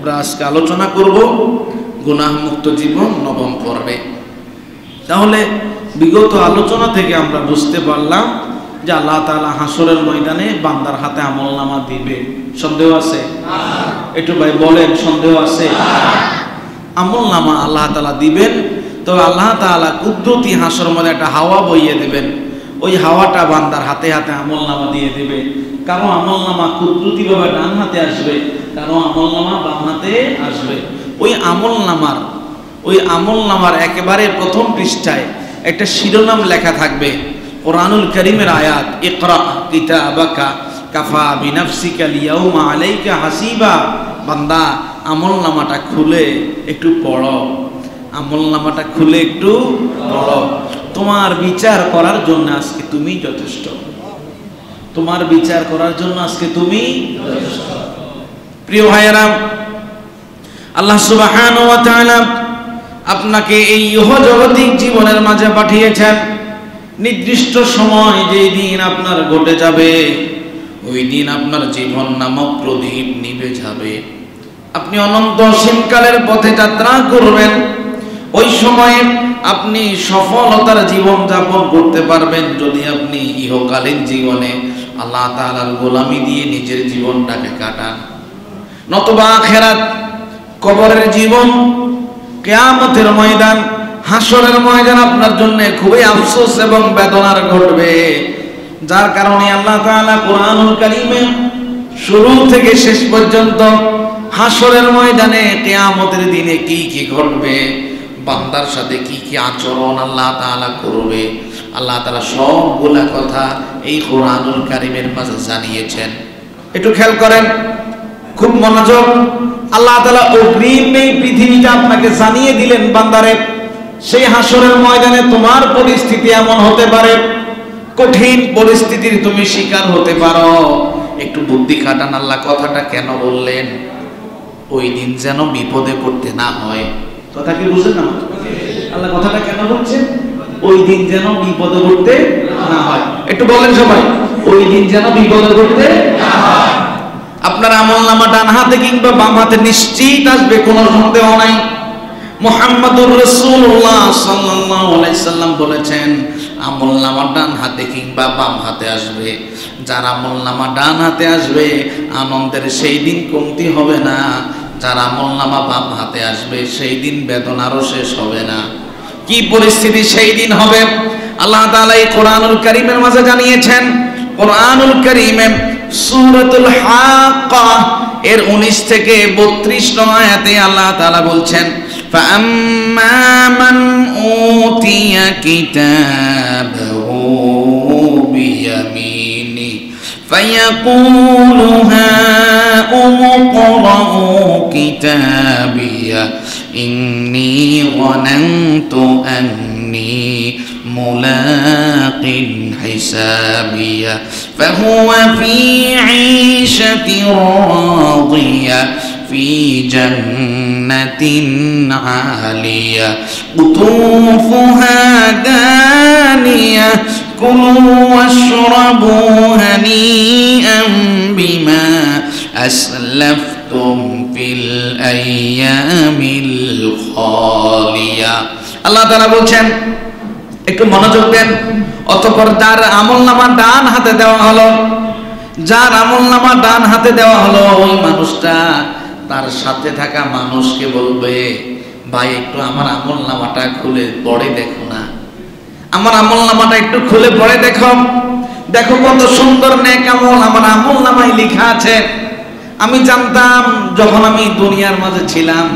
আমরা আজকে আলোচনা করব গুনাহমুক্ত জীবন নবম পর্বে। তাহলে বিগত আলোচনা থেকে আমরা বুঝতে পারলাম যে আল্লাহ তাআলা হাসরের ময়দানে বান্দার হাতে আমলনামা দিবে। সন্দেহ আছে? একটু ভাই বলেন, সন্দেহ আছে? আমলনামা আল্লাহ তাআলা দিবেন। তো আল্লাহ তাআলা কুদরতি হাসরের মধ্যে একটা হাওয়া বইয়ে দেবেন, ওই হাওয়াটা বান্দার হাতে হাতে আমলনামা দিয়ে দেবে। কারো আমলনামা কুদরতিভাবে ডান হাতে আসবে, কারো আমলনামা বাম হাতে আসবে। ওই আমলনামার একেবারে প্রথম পৃষ্ঠায় একটা শিরোনাম লেখা থাকবে, কোরআনুল কারীমের আয়াত, ইকরা কিতাবাকা কাফা বিনাফসিকা লিয়াউমা আলাইকা হাসিবা। বান্দা আমলনামাটা খুলে একটু পড়ো, আমলনামাটা খুলে একটু পড়ো। তোমার বিচার করার জন্য আজকে তুমি যথেষ্ট, তোমার বিচার করার জন্য আজকে তুমি যথেষ্ট। প্রিয় ভাইয়েরা, আল্লাহ সুবহানাহু ওয়া তাআলা আপনাকে এই ইহজগতিক জীবনের মাঝে পাঠিয়েছেন। নির্দিষ্ট সময় যেই দিন আপনার ঘটে যাবে, ওই দিন আপনার জীবন নামক প্রদীপ নিভে যাবে। আপনি অনন্ত অসীমকালের পথে যাত্রা করবেন। ওই সময়ে আপনি সফলতার জীবন যাপন করতে পারবেন যদি আপনি ইহকালীন জীবনে আল্লাহ তাআলার গোলামি দিয়ে নিজের জীবনটাকে কাটান। নতুবা আখিরাত, কবরের জীবন, কিয়ামতের ময়দান, হাসরের ময়দান আপনার জন্য খুবই আফসোস এবং বেদনার ঘটবে। যার কারণে আল্লাহ তাআলা কোরআনুল কারীমে শুরু থেকে শেষ পর্যন্ত হাসরের ময়দানে, কিয়ামতের দিনে কি কি ঘটবে, বান্দার সাথে কি কি আচরণ আল্লাহ তাআলা করবে, আল্লাহ তাআলা সবগুলা কথা এই কোরআনুল কারীমের মাঝে জানিয়েছেন। একটু খেয়াল করেন, খুব মনোযোগ। আল্লাহ তাআলা অগ্রিম এই পৃথিবীটা আপনাকে জানিয়ে দিলেন, বান্দারে সেই হাসরের ময়দানে তোমার পরিস্থিতি এমন হতে পারে, কঠিন পরিস্থিতির তুমি শিকার হতে পারো। একটু বুদ্ধি খাটান, আল্লাহ কথাটা কেন বললেন? ওই দিন যেন বিপদে পড়তে না হয়। কথা কি বুঝেন না? আল্লাহ কথাটা কেন বলছেন? ওই দিন যেন বিপদে পড়তে না হয়। একটু বলেন সবাই, ওই দিন যেন বিপদে পড়তে না হয়। আপনার আমলনামা ডান হাতে কিংবা বাম হাতে নিশ্চিত আসবে, কোনো সন্দেহ নাই। মুহাম্মদুর রাসূলুল্লাহ সাল্লাল্লাহু আলাইহি সাল্লাম বলেছেন, আমলনামা ডান হাতে কিংবা বাম হাতে আসবে। যার আমলনামা ডান হাতে আসবে, আনন্দের সেই দিন কমতি হবে না। যার আমলনামা বাম হাতে আসবে, সেই দিন বেদনারও শেষ হবে না। কি পরিস্থিতি সেই দিন হবে আল্লাহ তাআলা এই কোরআনুল কারীমের মাঝে জানিয়েছেন। কোরআনুল কারীমে সূরাতুল হাক্কা এর 19 থেকে 32 নং আয়াতে আল্লাহ তাআলা বলছেন, ফাআম্মা মান উতিয়া কিতাবাহু বিয়ামিনি ফায়াকুলু হাউম ইকরাউ কিতাবিয়া ইন্নী যানানতু আন্নী মুলাকিন হিসাবিয়া ফাহুয়া ফি ঈশাতিন রাদিয়া في جنة عالية قطوفها دانية كلوا واشربوا هنيئا بما أسلفتم في الأيام الخالية আল্লাহ তাআলা বলছেন, একটু মনোযোগ দেন। অতঃপর যার আমলনামা ডান হাতে দেওয়া হলো, যার আমলনামা ডান হাতে দেওয়া হলো, ওই মানুষটা তার সাথে থাকা মানুষকে বলবে, ভাই একটু আমার আমলনামাটা খুলে পড়ে দেখো না, আমার আমলনামাটা একটু খুলে পড়ে দেখো, দেখো কত সুন্দর নেক আমল আমার আমলনামায় লেখা আছে। আমি জানতাম যখন আমি দুনিয়ার মাঝে ছিলাম,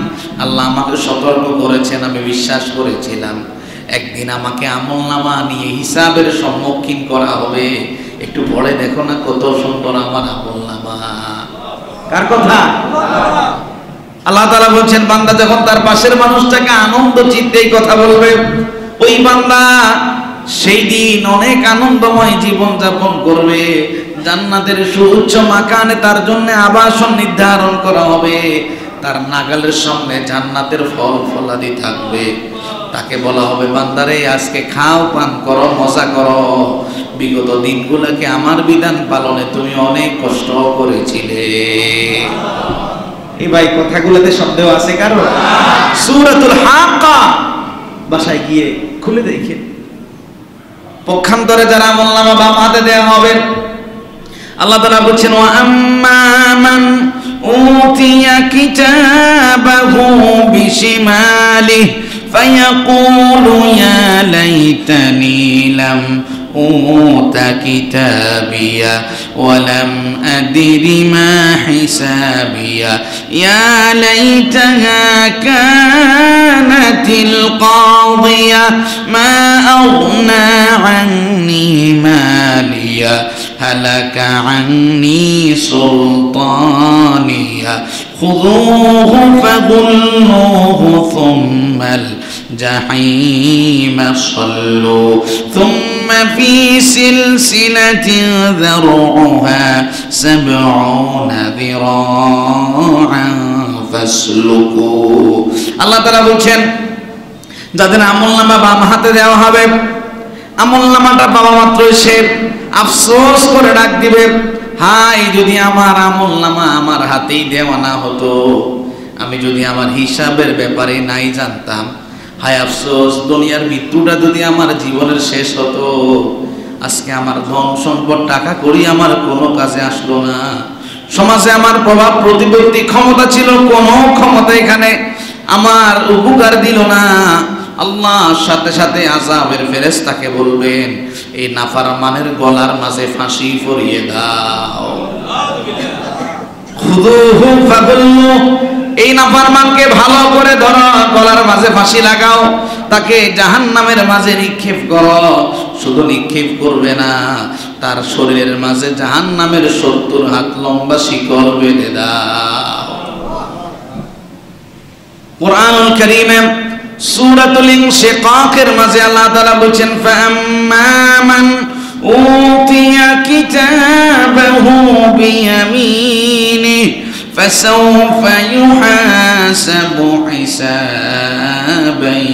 আল্লাহ আমাকে সতর্ক করেছেন, আমি বিশ্বাস করেছিলাম একদিন আমাকে আমলনামা নিয়ে হিসাবের সম্মুখীন করা হবে। একটু পড়ে দেখো না কত সুন্দর আমার আমলনামা। কার কথা? আল্লাহ তাআলা বলছেন, বান্দা যখন তার পাশের মানুষটাকে আনন্দ চিত্তে কথা বলবে, ওই বান্দা সেই দিন অনেক আনন্দময় জীবন যাপন করবে। জান্নাতের সুউচ্চ মাকানে তার জন্য আবাসন নির্ধারণ করা হবে। তার নাগালের সামনে জান্নাতের ফল ফলাদি থাকবে। তাকে বলা হবে, বান্দারে আজকে খাও, পান করো, মজা করো। বিগত দিনগুলোকে আমার বিধান পালনে তুমি অনেক কষ্ট করেছিলে। এই ভাই কথাগুলোতে সন্দেহ আছে কারো? সূরাতুল হাক্কা বাসায় গিয়ে খুলে দেখে, পক্ষান্তরে যারা আমলনামা বাম হাতে দেওয়া হবে, আল্লাহ তাআলা বলছেন ওয়া আম্মা মান উতিয়া কিতাবাহু বিশিমালিহি ফায়াকুলু ইয়া লাইতানি লাম أوت كتابيا ولم أدر ما حسابيا يا ليتها كانت القاضية ما أغنى عني ماليا هلك عني سلطانيا خذوه فغلوه ثم الجحيم صلوا ثم في سلسلة ذرعها 70 ذراعا فاسلكوا আল্লাহ তাআলা বলছেন যাদের আমলনামা বাম হাতে দেওয়া হবে, আমলনামাটা পাওয়া মাত্রই সে আফসোস করে ডাক দিবে, হায় যদি আমার আমলনামা আমার হাতেই দেওয়া না হতো, আমি যদি আমার হিসাবের ব্যাপারে নাই জানতাম, হায় আফসোস দুনিয়ার মৃত্যুটা যদি আমার জীবনের শেষ হতো, আজকে আমার ধন সম্পদ টাকা করি আমার কোনো কাজে আসলো না, সমাজে আমার প্রভাব প্রতিপত্তি ক্ষমতা ছিল, কোনো ক্ষমতা এখানে আমার উপকার দিল না। আল্লাহ সাথে সাথে আযাবের ফেরেশতাকে বলবেন এই নাফরমানের গলার মাঝে ফাঁসি পরিয়ে দাও, খুযুহু ফাগুল্লু, এই নাফরমানকে ভালো করে ধরো, গলার মাঝে ফাঁসি লাগাও, তাকে জাহান্নামের মাঝে নিক্ষেপ করো। শুধু নিক্ষেপ করবে না, তার শরীরের মাঝে জাহান্নামের 70 হাত লম্বা শিকল বেঁধে দাও। কুরআনুল কারীমে সূরাতুল ইনশিকাকের মাঝে আল্লাহ তাআলা বলেন ফাআম্মা মান উতিয়া কিতাবাহু বিয়ামিনিহি ফাসাউফা ইউহাসাবু হিসাবান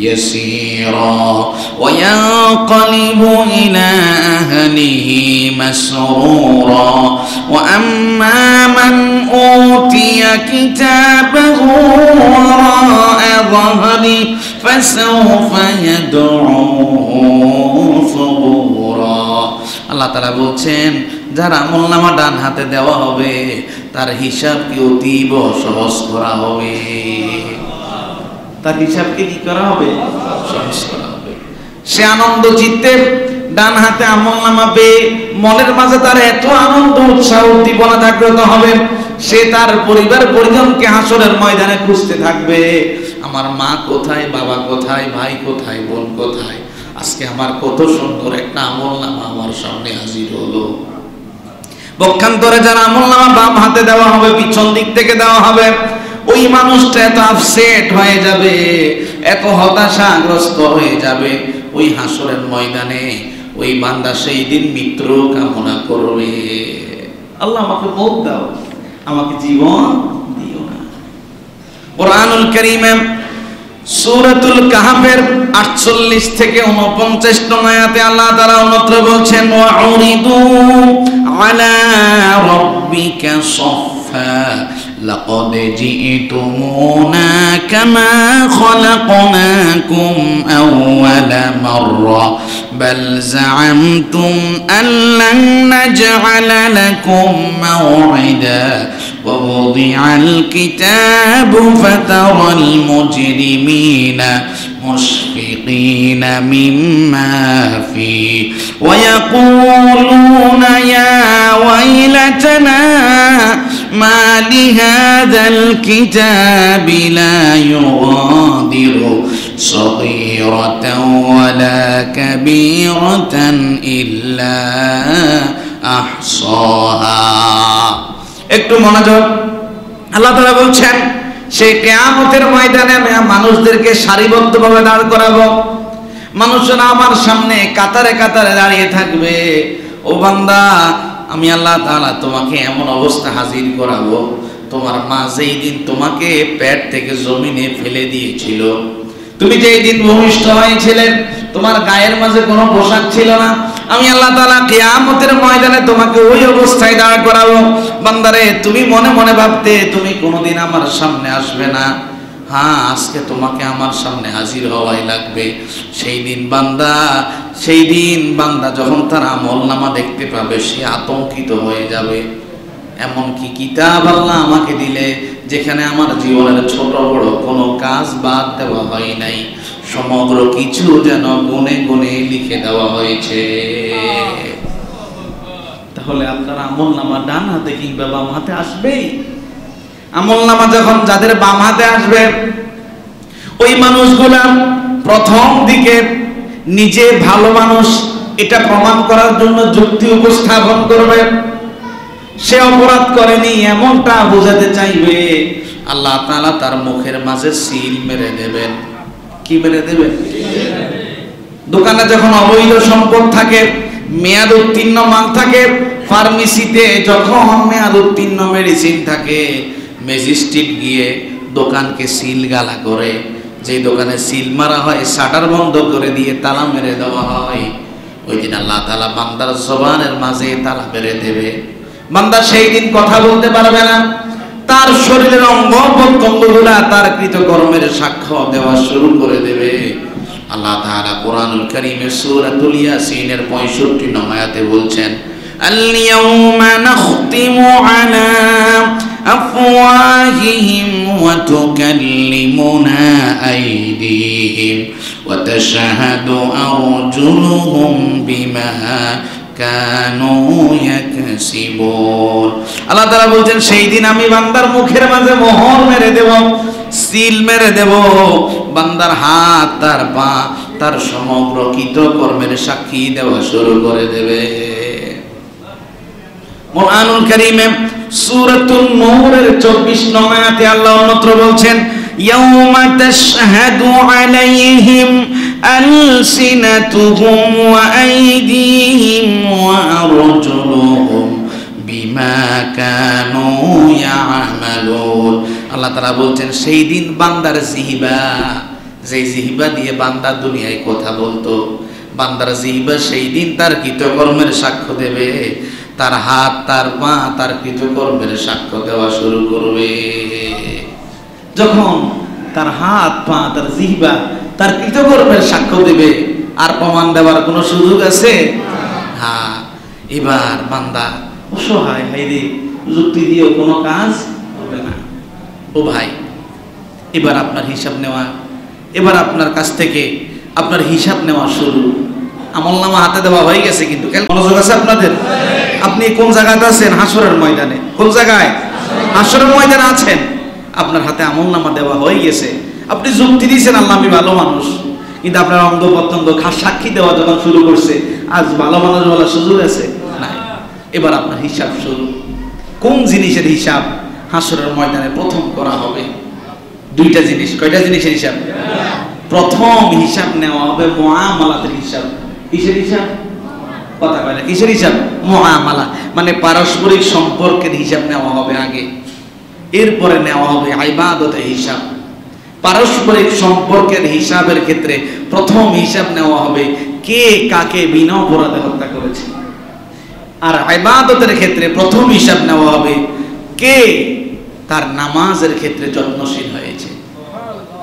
يسيرا وينقلب إلى أهله مسرورا وأما من أوتي كتابه وراء ظهره فسوف يدعو ثبورا আল্লাহ তাআলা বলছেন যার আমলনামা ডান হাতে দেওয়া হবে তার হিসাবকে অতীব সহজ করা হবে, তার হিসাবকে কি করা হবে? সহজ করা হবে। সে আনন্দ চিত্তে ডান হাতে আমলনামা পেয়ে মনের মাঝে তার এত আনন্দ উৎসাহ উদ্দীপনা জাগ্রত হবে, সে তার পরিবার পরিজনকে হাসরের ময়দানে খুঁজতে থাকবে, আমার মা কোথায়, বাবা কোথায়, ভাই কোথায়, বোন কোথায়, আজকে আমার কত সুন্দর একটা আমলনামা আমার সামনে হাজির হলো। পক্ষান্তরে যারা আমলনামা বাম হাতে দেওয়া হবে, পিছন দিক থেকে দেওয়া হবে, ওই মানুষটা এত আপসেট হয়ে যাবে, এত হতাশাগ্রস্ত হয়ে যাবে, ওই হাসরের ময়দানে ওই বান্দা সেই দিন মৃত্যু কামনা করবে, আল্লাহ আমাকে মওত দাও, আমাকে জীবন দিও না। কুরআনুল কারীমে সূরাতুল কাহফের 48 থেকে 49 নং আয়াতে আল্লাহ তাআলা অন্যত্র বলছেন ওয়া উরিদু আলা রাব্বিকা সাফফা لقد جئتمونا كما خلقناكم أول مرة بل زعمتم أن لن نجعل لكم موعدا ووضع الكتاب فترى المجرمين مشفقين مما فيه ويقولون يا ويلتنا ما لهذا الكتاب لا يغادر صغيرة ولا كبيرة إلا أحصاها একটু মনোযোগ। আল্লাহ তাআলা বলছেন সেই কিয়ামতের ময়দানে আমি মানুষদেরকে সারিবদ্ধভাবে দাঁড় করাবো, মানুষরা আমার সামনে কাতারে কাতারে দাঁড়িয়ে থাকবে। ও বান্দা, আমি আল্লাহ তাআলা তোমাকে এমন অবস্থা হাজির করাবো, তোমার মা যেই দিন তোমাকে পেট থেকে জমিনে ফেলে দিয়েছিল, তুমি যেই দিন ভূমিষ্ঠ হয়েছিলে, তোমার গায়ের মাঝে কোনো পোশাক ছিল না, আমি আল্লাহ তাআলা কিয়ামতের ময়দানে তোমাকে ওই অবস্থায় দাঁড় করাবো। বান্দারে, তুমি মনে মনে ভাবতে তুমি কোনোদিন আমার সামনে আসবে না, হ্যাঁ আজকে তোমাকে আমার সামনে হাজির হওয়াই লাগবে। সেই দিন বান্দা যখন তার আমলনামা দেখতে পাবে সে আতঙ্কিত হয়ে যাবে। এমন কি কিতাব আল্লাহ আমাকে দিলে যেখানে আমার জীবনের ছোট বড় কোনো কাজ বাদ দেওয়া হয় নাই, সমগ্র কিছু যেন গুনে গুনে লিখে দেওয়া হয়েছে। তাহলে আপনার আমলনামা ডান হাতে কিংবা বাম হাতে আসবেই। আমলনামা যখন যাদের বাম হাতে আসবে, ওই মানুষগুলা প্রথম দিকে নিজে ভালো মানুষ এটা প্রমাণ করার জন্য যুক্তি উপস্থাপন করবে, সে অপরাধ করেনি এমনটা বোঝাতে চাইবে। আল্লাহ তাআলা তার মুখের মাঝে সিল মেরে দেবেন। কি মেরে দেবেন? দোকানে যখন অবৈধ সম্পদ থাকে, মেয়াদ উত্তীর্ণ মাল থাকে, ফার্মেসিতে যখন মেয়াদ উত্তীর্ণ মেডিসিন থাকে, ম্যাজিস্ট্রেট গিয়ে দোকানকে সিল গালা করে, যে দোকানে সিল মারা হয় শাটার বন্ধ করে দিয়ে তালা মেরে দেওয়া হয়। ওই দিন আল্লাহ তাআলা বান্দার জবানের মাঝে তালা মেরে দেবে। বান্দা সেই দিন কথা বলতে পারবে না, তার শরীরের অঙ্গ প্রত্যঙ্গগুলা তার কৃতকর্মের সাক্ষ্য দেওয়া শুরু করে দেবে। আল্লাহ তাআলা কোরআনুল কারীমের সূরাতুল ইয়াসিনের 65 নং আয়াতে বলছেন, আল-ইয়াওমা নাখতিমু আলা আফওয়াহিহিম ওয়া তুকাল্লিমুনা আইদিহিম ওয়া তাশহাদু আরজুলুহুম বিমা কানু ইয়াকসিবুন। আল্লাহ তাআলা বলছেন সেই দিন আমি বান্দার মুখের মাঝে মোহর মেরে দেব, সিল মেরে দেব। বান্দার হাত, তার পা, তার সমগ্র কৃতকর্মের সাক্ষী দেওয়া শুরু করে দেবে। কোরআনুল কারীমে সূরাতুন নূরের 24 নং আয়াতে আল্লাহ অন্যত্র বলছেন, ইয়াউমা তাশহাদু আলাইহিম আলসিনাতুহুম ওয়া আইদিহিম ওয়া আরজুলুহুম বিমা কানু ইয়ামালুন। আল্লাহ তাআলা বলছেন সেই দিন বান্দার জিহ্বা, যে জিহ্বা দিয়ে বান্দা দুনিয়ায় কথা বলতো, বান্দার জিহ্বা সেই দিন তার কৃতকর্মের সাক্ষ্য দেবে। তার হাত, তার পা, তার কৃতকর্মের সাক্ষ্য দেওয়া শুরু করবে। যখন তার হাত, পা, তার জিহ্বা তার কৃতকর্মের সাক্ষ্য দেবে, আর প্রমাণ দেওয়ার কোনো সুযোগ আছে? হ্যাঁ, এবার বান্দা অসহায়, হায়রে যুক্তি দিয়েও কোনো কাজ হবে না। ও ভাই, এবার আপনার হিসাব নেওয়া, এবার আপনার কাছ থেকে আপনার হিসাব নেওয়া শুরু। আমলনামা হাতে দেওয়া হয়ে গেছে, কিন্তু মনোযোগ আছে আপনাদের? আপনি কোন জায়গাতে আছেন? হাসরের ময়দানে। কোন জায়গায়? হাসরের ময়দানে আছেন। আপনার হাতে আমলনামা দেওয়া হয়ে গেছে। আপনি যুক্তি দিয়েছেন আল্লাহ আমি ভালো মানুষ, কিন্তু আপনার অঙ্গ প্রত্যঙ্গ সাক্ষী দেওয়া যখন শুরু করছে, আজ ভালো মানুষ বলার সুযোগ আছে? নাই। এবার আপনার হিসাব শুরু। কোন জিনিসের হিসাব হাসরের ময়দানে প্রথম করা হবে? দুইটা জিনিস। কয়টা জিনিসের হিসাব? প্রথম হিসাব নেওয়া হবে মুআমালাতের হিসাব। কিসের হিসাব? কথা বলে কিসের হিসাব? মুআমালা, মানে পারস্পরিক সম্পর্কের হিসাব নেওয়া হবে আগে, এরপরে নেওয়া হবে ইবাদতের হিসাব। পারস্পরিক সম্পর্কের হিসাবের ক্ষেত্রে প্রথম হিসাব নেওয়া হবে কে কাকে বিনা অপরাধে হত্যা করেছে, আর ইবাদতের ক্ষেত্রে প্রথম হিসাব নেওয়া হবে কে তার নামাজের ক্ষেত্রে যত্নশীল হয়েছে।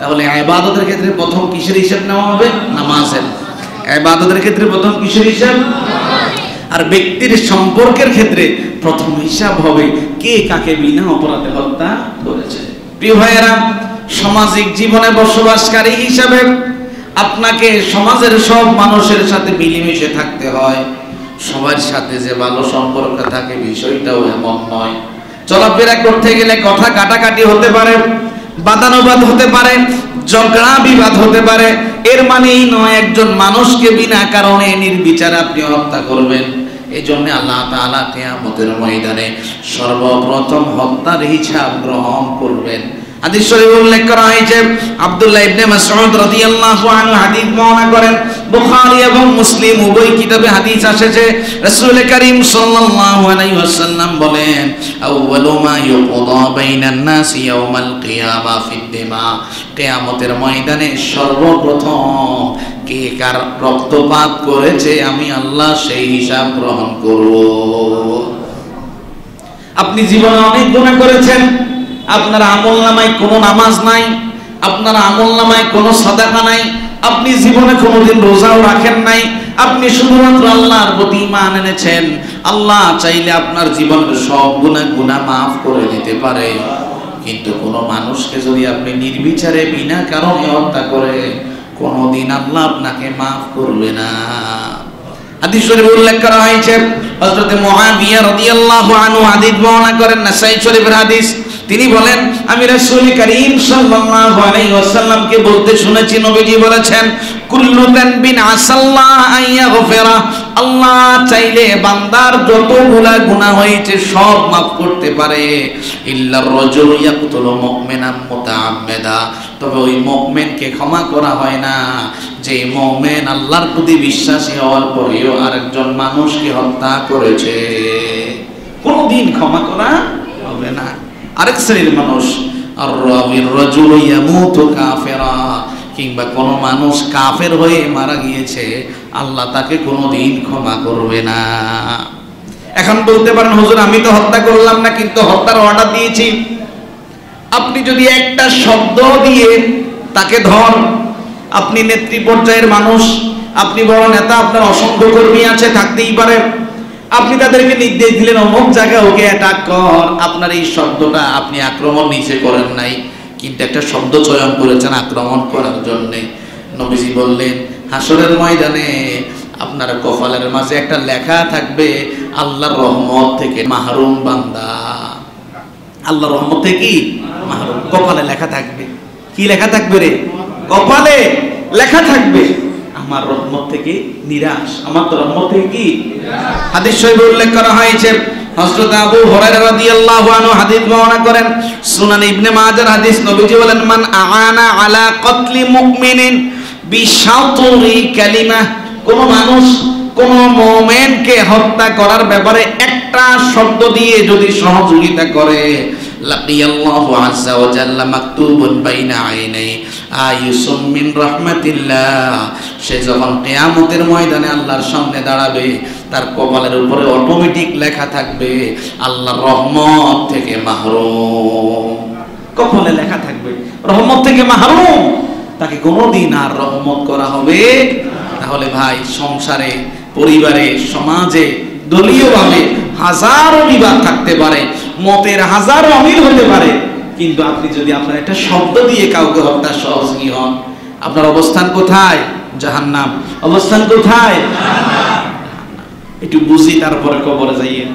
তাহলে ইবাদতের ক্ষেত্রে প্রথম কিসের হিসাব নেওয়া হবে? নামাজের। ইবাদতের ক্ষেত্রে প্রথম কিসের হিসাব? আর ব্যক্তির সম্পর্কের ক্ষেত্রে প্রথম হিসাব হবে কে কাকে বিনা অপরাধে হত্যা করেছে। প্রিয় ভাইয়েরা, সামাজিক জীবনে বসবাসকারী হিসাবে আপনাকে সমাজের সব মানুষের সাথে মিলেমিশে থাকতে হয়। সবার সাথে যে ভালো সম্পর্ক থাকে বিষয়টাও এমন নয়। চলাফেরা করতে গেলে কথা কাটাকাটি হতে পারে, বাদানুবাদ হতে পারে, ঝগড়া বিবাদ হতে পারে। এর মানেই নয় একজন মানুষকে বিনা কারণে নির্বিচারে আপনি হত্যা করবেন। এই জন্য আল্লাহ তাআলা কিয়ামতের ময়দানে সর্বপ্রথম হত্যার হিসাব গ্রহণ করবেন। হাদিস শরীফে উল্লেখ করা হয়েছে, আব্দুল্লাহ ইবনে মাসউদ রাদিয়াল্লাহু আনহু হাদিস বর্ণনা করেন, বুখারী এবং মুসলিম উভয় কিতাবে হাদিস এসেছে, রাসূল করিম সাল্লাল্লাহু আলাইহি ওয়াসাল্লাম বলেন, আউয়ালু মা ইউকদা বাইনান নাস ইয়াউমাল কিয়ামা ফিদ-দিমা, কিয়ামতের ময়দানে সর্বপ্রথম কে কার রক্তপাত করেছে আমি আল্লাহ সেই হিসাব গ্রহণ করব। আপনি জীবনে অনেক গুনাহ করেছেন, আপনার আমলনামায় কোনো নামাজ নাই, আপনার আমলনামায় কোনো সাদাকা নাই, আপনি জীবনে কোনোদিন রোজাও রাখেন নাই, আপনি শুধুমাত্র আল্লাহর প্রতি ঈমান এনেছেন, আল্লাহ চাইলে আপনার জীবনের সব গুনাহ মাফ করে দিতে পারে। কিন্তু কোনো মানুষকে যদি আপনি নির্বিচারে বিনা কারণে হত্যা করে, কোনোদিন আল্লাহ আপনাকে মাফ করবে না। হাদিস শরীফে উল্লেখ করা হয়েছে, হযরত মুআবিয়া রাদিয়াল্লাহু আনহু হাদিস বর্ণনা করেন, নাসাঈ শরীফের হাদিস। তিনি বলেন, আমি রাসূল করিম সাল্লাল্লাহু আলাইহি ওয়াসাল্লামকে বলতে শুনেছি, নবীজি বলেছেন, কুল্লু যানবিন আসাল্লাহ আন ইয়াগফিরা, আল্লাহ চাইলে বান্দার যতগুলা গুনাহ হয়েছে সব মাফ করতে পারে, ইল্লার রাজুল ইয়াকতুলু মুমিনান মুতাআম্মিদা, তবে ওই মুমিনকে ক্ষমা করা হয় না যে মুমিন আল্লাহর প্রতি বিশ্বাসী হওয়ার পরেও আরেকজন মানুষকে হত্যা করেছে, কোনদিন ক্ষমা করা হবে না। আরেক শ্রেণীর মানুষ, আর রাবির রাজুল ইয়ামুতু কাফিরা, কিংবা কোন মানুষ কাফের হয়ে মারা গিয়েছে, আল্লাহ তাকে কোনোদিন ক্ষমা করবে না। এখন বলতে পারেন, হুজুর আমি তো হত্যা করলাম না, কিন্তু হত্যার অর্ডার দিয়েছি। আপনি যদি একটা শব্দ দিয়ে তাকে ধর, আপনি নেত্রী পর্যায়ের মানুষ, আপনি বড় নেতা, আপনার অসংখ্য কর্মী আছে, থাকতেই পারে, আপনি তাদেরকে নির্দেশ দিলেন অমুক জায়গায় ওকে অ্যাটাক কর, আপনার এই শব্দটা আপনি আক্রমণ নিচে করেন নাই, কিন্তু একটা শব্দ চয়ন করেছেন আক্রমণ করার জন্যে। নবীজি বললেন, হাসরের ময়দানে আপনার কপালের মাঝে একটা লেখা থাকবে, আল্লাহর রহমত থেকে মাহরুম বান্দা। আল্লাহর রহমত থেকে কি মাহরুম, কপালে লেখা থাকবে। কি লেখা থাকবে রে? কপালে লেখা থাকবে, আমার রহমত থেকে নিরাশ, আমার তো রহমত থেকে কি নিরাশ। হাদিস শরীফে উল্লেখ করা হয়েছে, হযরত আবু হুরায়রা রাদিয়াল্লাহু আনহু হাদিস বর্ণনা করেন, সুনান ইবনে মাজার হাদিস, নবীজি বলেন, মান আ'আনা আলা কতলি মুমিনিন বিশাতরি কালিমা, কোন মানুষ কোন মুমিনকে হত্যা করার ব্যাপারে একটা শব্দ দিয়ে যদি সহযোগিতা করে, লাকিয়াল্লাহু আযজা ওয়া জাল্লা মাকতুবুন বাইনা আইনাই আয়ুসুম মিন রাহমাতিল্লাহ, সে যখন কিয়ামতের ময়দানে আল্লাহর সামনে দাঁড়াবে, তার কপালের উপরে অটোমেটিক লেখা থাকবে, আল্লাহর রহমত থেকে মাহরুম। কপালে লেখা থাকবে রহমত থেকে মাহরুম, তাকে কোনোদিন আর রহমত করা হবে। তাহলে ভাই, সংসারে, পরিবারে, সমাজে, দলীয়ভাবে হাজারো বিবাদ থাকতে পারে, মতের হাজারো অমিল হতে পারে, কিন্তু আপনি যদি আপনার একটা শব্দ দিয়ে কাউকে হত্যার সহযোগী হন, আপনার অবস্থান কোথায়? জাহান্নাম। অবস্থান কোথায়? জাহান্নাম। একটু বুঝি তারপরে কবরে যাইয়েন,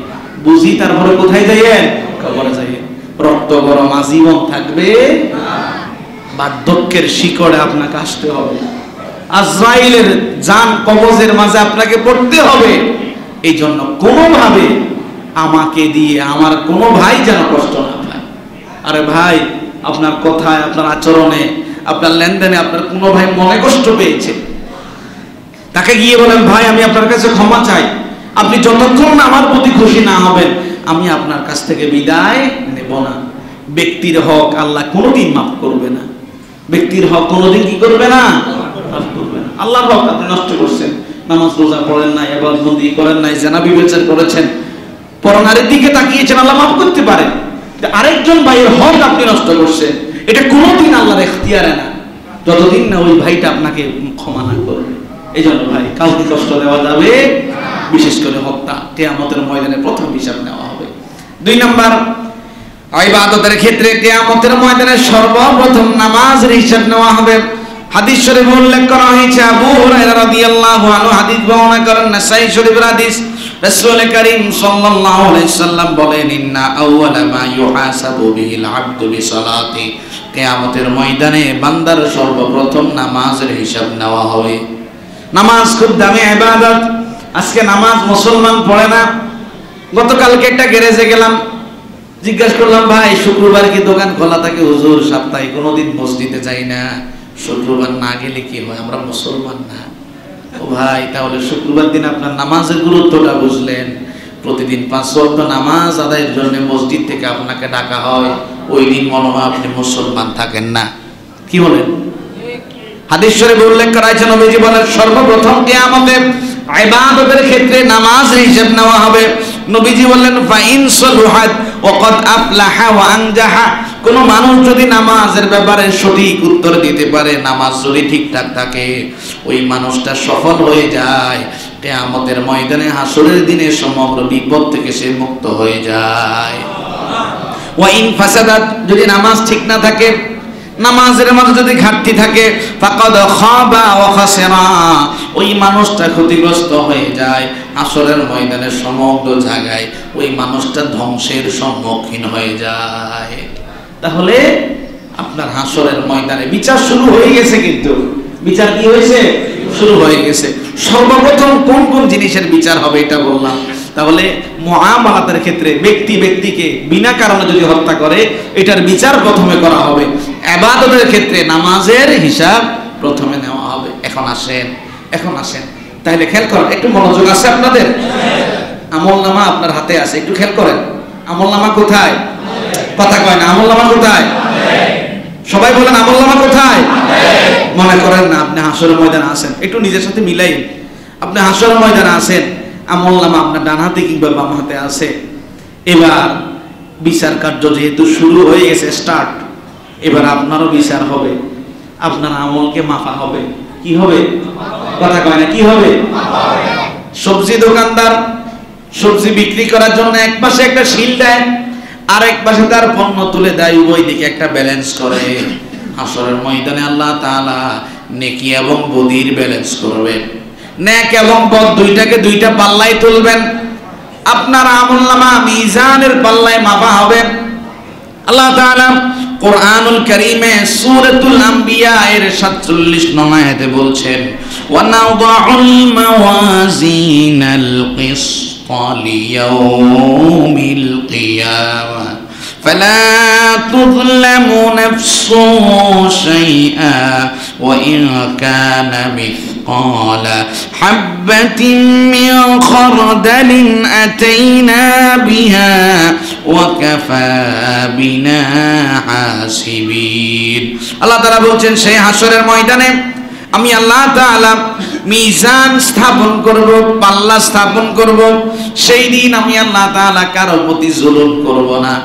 বুঝি তারপরে কোথায় যাইয়েন? কবরে যাইয়েন। রক্ত গরম আজীবন থাকবে, বার্ধক্যের শিকড়ে আপনাকে আসতে হবে, আজরাইলের জান কবজের মাঝে আপনাকে পড়তে হবে। এই জন্য কোনোভাবে আমাকে দিয়ে আমার কোনো ভাই যেন কষ্ট না পায়। আরে ভাই, আপনার কথায়, আপনার আচরণে, আপনার লেনদেনে আপনার কোনো ভাই মনে কষ্ট পেয়েছে, তাকে গিয়ে বলেন, ভাই আমি আপনার কাছে ক্ষমা চাই, আপনি যতক্ষণ না আমার প্রতি খুশি না হবেন আমি আপনার কাছ থেকে বিদায় নেব না। ব্যক্তির হক আল্লাহ কোনোদিন মাফ করবে না, ব্যক্তির হক কোনোদিন কি করবে না? মাফ করবে না। আল্লাহর হক আপনি নষ্ট করছেন, নামাজ রোজা পড়েন নাই, ইবাদত বন্দি করেন নাই, জিনা ব্যভিচার করেছেন, পরনারীর দিকে তাকিয়েছেন, আল্লাহ মাফ করতে পারে। আরেকজন ভাইয়ের হক আপনি নষ্ট করছেন, এটা কোনোদিন আল্লাহর এখতিয়ারে না, যতদিন না ওই ভাইটা আপনাকে ক্ষমা না করবে। এই জন্য ভাই, কাউকে কষ্ট দেওয়া যাবে, বিশেষ করে হত্যা কিয়ামতের ময়দানে প্রথম হিসাব নেওয়া হবে। 2 নাম্বার, ইবাদতের ক্ষেত্রে কিয়ামতের ময়দানে সর্বপ্রথম নামাজের হিসাব নেওয়া হবে। হাদিস শরীফে উল্লেখ করা হয়েছে, আবু হুরায়রা রাদিয়াল্লাহু আনহু হাদিস বর্ণনা করেন, নাসাঈ শরীফের হাদিস, রাসূল করিম সাল্লাল্লাহু আলাইহি সাল্লাম বলেন, ইন্না আউওয়ালা মা ইউহাসাবু বিহিল আবদু বিসালাতি, কিয়ামতের ময়দানে বান্দার সর্বপ্রথম নামাজের হিসাব নেওয়া হবে। নামাজ খুব দামি ইবাদত, আজকে নামাজ মুসলমান পড়ে না। গতকালকে একটা গ্যারেজে গেলাম, জিজ্ঞাসা করলাম, ভাই শুক্রবার কি দোকান খোলা থাকে? হুজুর সপ্তাহে কোনোদিন মসজিদে যাই না, শুক্রবার না গেলে কি হয়, আমরা মুসলমান না। ও ভাই, তাহলে শুক্রবার দিন আপনার নামাজের গুরুত্বটা বুঝলেন। প্রতিদিন 5 ওয়াক্ত নামাজ আদায়ের জন্য মসজিদ থেকে আপনাকে ডাকা হয়, ওই দিন মনে হয় আপনি মুসলমান থাকেন না। কি বলেন? হাদিস শরীফে উল্লেখ করা হয়েছে, নবীজি বলেন সর্বপ্রথম কিয়ামতে ইবাদতের ক্ষেত্রে নামাজের হিসাব নেওয়া হবে। নবীজি বললেন ফাইন সালুহাত ওয়া ক্বাদ আফলাহা ওয়া আনজাহা, কোন মানুষ যদি নামাজের ব্যাপারে সঠিক উত্তর দিতে পারে, নামাজ যদি ঠিকঠাক থাকে, ওই মানুষটা সফল হয়ে যায়। কিয়ামতের ময়দানে হাসরের দিনে সমগ্র বিপদ থেকে সে মুক্ত হয়ে যায়। ওয়া ইন ফাসাদাত, যদি নামাজ ঠিক না থাকে, নামাজের মধ্যে যদি ঘাটতি থাকে, ফাকাদ খাবা ওয়া খাসিরা, ওই মানুষটা ক্ষতিগ্রস্ত হয়ে যায়। হাসরের ময়দানে সমগ্র জায়গায় ওই মানুষটা ধ্বংসের সম্মুখীন হয়ে যায়। তাহলে আপনার হাসরের ময়দানে বিচার শুরু হয়ে গেছে, কিন্তু বিচার কি হয়েছে? শুরু হয়ে গেছে। সর্বপ্রথম কোন কোন জিনিসের বিচার হবে এটা বললাম। তাহলে মুআমালাতের ক্ষেত্রে ব্যক্তি ব্যক্তিকে বিনা কারণে যদি হত্যা করে, এটার বিচার প্রথমে করা হবে। ইবাদতের ক্ষেত্রে নামাজের হিসাব প্রথমে নেওয়া হবে। এখন আসেন তাহলে খেয়াল করেন, একটু মনোযোগ আছে আপনাদের? আমলনামা আপনার হাতে আছে, একটু খেয়াল করেন। আমলনামা কোথায়? কথা কয় না। আমলনামা কোথায়? সবাই বলেন আমলনামা কোথায়? মনে করেন না আপনি হাসরের ময়দানে আছেন, একটু নিজের সাথে মিলাই। আপনি হাসরের ময়দানে আছেন, আমলনামা আপনার ডান হাতে কিংবা বাম হাতে আছে। এবার বিচার কার্য যেহেতু শুরু হয়ে গেছে, স্টার্ট, এবার আপনারও বিচার হবে, আপনার আমলকে মাপা হবে। কি হবে? কথা কয় না। কি হবে? সবজি দোকানদার সবজি বিক্রি করার জন্য এক পাশে একটা শিল দেয়, আর এক পাশে তার পণ্য তুলে দেয়, উভয় দিকে একটা ব্যালেন্স করে। হাসরের ময়দানে আল্লাহ তাআলা নেকি এবং বদির ব্যালেন্স করবেন। নেক এবং বদ দুইটাকে দুইটা পাল্লায় তুলবেন। আপনার আমলনামা মিজানের পাল্লায় মাপা হবে। আল্লাহ তাআলা কুরআনুল কারীমে সূরাতুল আম্বিয়া এর 47 নং আয়াতে বলছেন, ওয়া নাদাউল মাওয়াজিনাল কিসতা লিয়াউমিল কিয়ামা ফালা তুযলামু নাফসুন শাইআ ওয়া ইন কানা মিসকালা হাববাতিন মিন খারদালিন আতাইনা বিহা ওয়া কাফা বিনা হাসিবিন। আল্লাহ তাআলা বলছেন, সেই হাসরের ময়দানে আমি আল্লাহ তাআলা মিজান স্থাপন করব, পাল্লা স্থাপন করব। সেই দিন আমি আল্লাহ তাআলা কারো প্রতি জুলুম করব না।